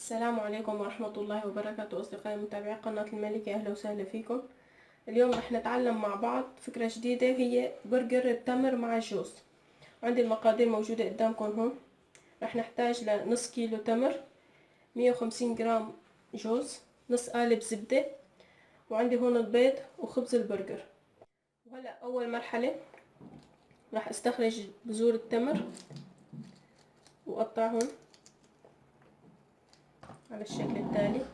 السلام عليكم ورحمة الله وبركاته أصدقائي متابعي قناة الملكة، أهلا وسهلا فيكم. اليوم رح نتعلم مع بعض فكرة جديدة، هي برجر التمر مع الجوز. عندي المقادير موجودة قدامكم هون. رح نحتاج لنص كيلو تمر، 150 جرام جوز، نص قالب زبدة، وعندي هون البيض وخبز البرجر. وهلأ أول مرحلة رح استخرج بذور التمر وأقطعهم على الشكل التالي.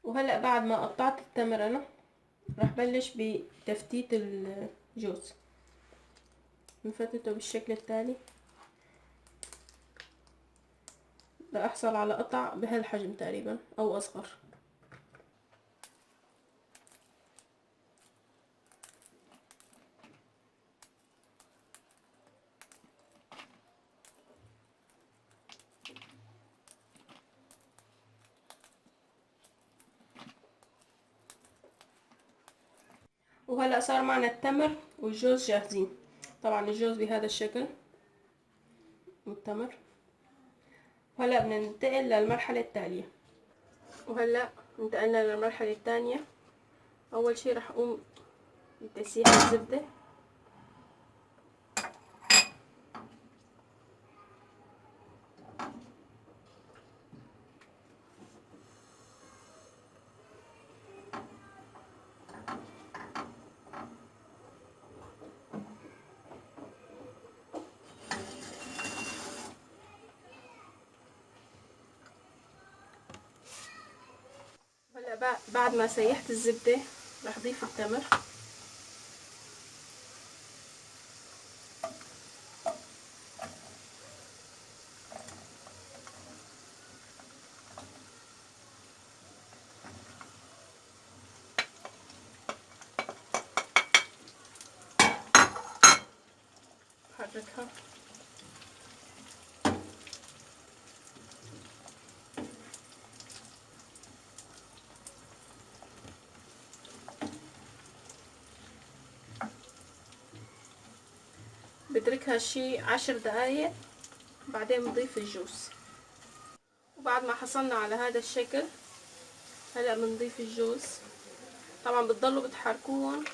وهلأ بعد ما قطعت التمر أنا راح بلش بتفتيت الجوز. نفتته بالشكل التالي لأحصل على قطع بهالحجم تقريبا أو أصغر. وهلأ صار معنا التمر والجوز جاهزين. طبعا الجوز بهذا الشكل والتمر. وهلأ بدنا ننتقل للمرحلة التالية. وهلأ انتقلنا للمرحلة الثانية. أول شي رح أقوم بتسيح الزبدة. هلا بعد ما سيحت الزبدة رح اضيف التمر. بحركها. بتركها شي 10 دقايق، بعدين بنضيف الجوز. وبعد ما حصلنا على هذا الشكل هلا بنضيف الجوز. طبعا بتضلوا بتحركوهم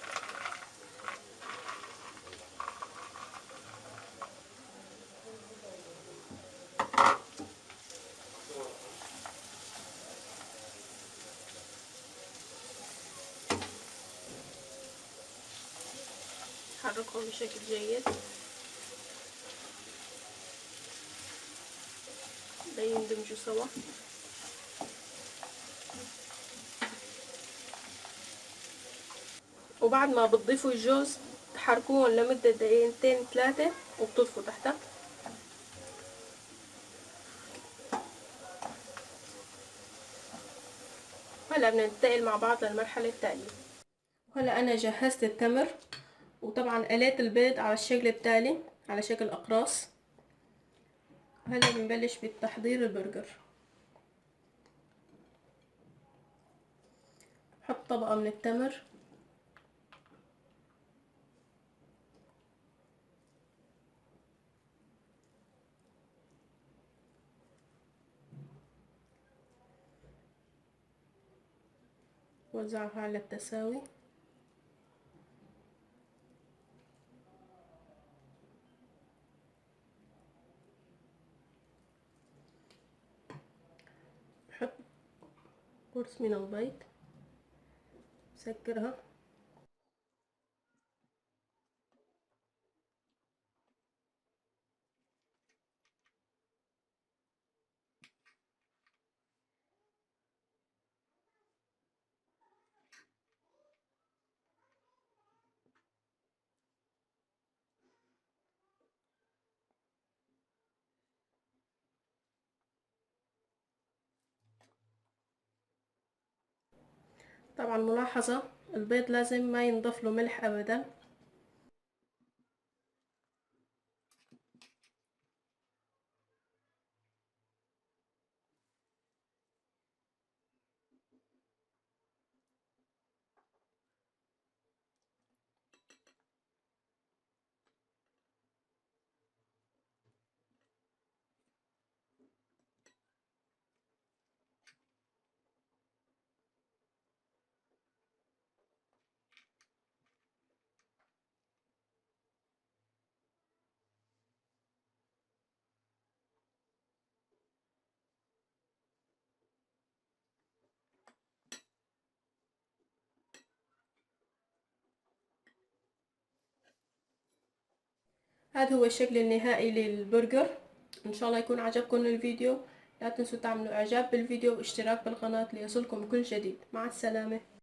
حركهم بشكل جيد ليندمجوا سوا. وبعد ما بتضيفوا الجوز تحركوهم لمدة دقيقتين 3 وبتطفوا تحتها. هلا بدنا ننتقل مع بعض للمرحلة التالية. وهلا أنا جهزت التمر، وطبعا قليت البيض على الشكل التالي على شكل أقراص. هلا بنبلش بالتحضير البرجر. بحط طبقة من التمر، وزعها على التساوي. بحط قرص من البيض، بسكرها. طبعا ملاحظة، البيض لازم ما ينضاف له ملح ابدا. هذا هو الشكل النهائي للبرجر. ان شاء الله يكون عجبكم الفيديو. لا تنسوا تعملوا اعجاب بالفيديو واشتراك بالقناة ليصلكم كل جديد. مع السلامة.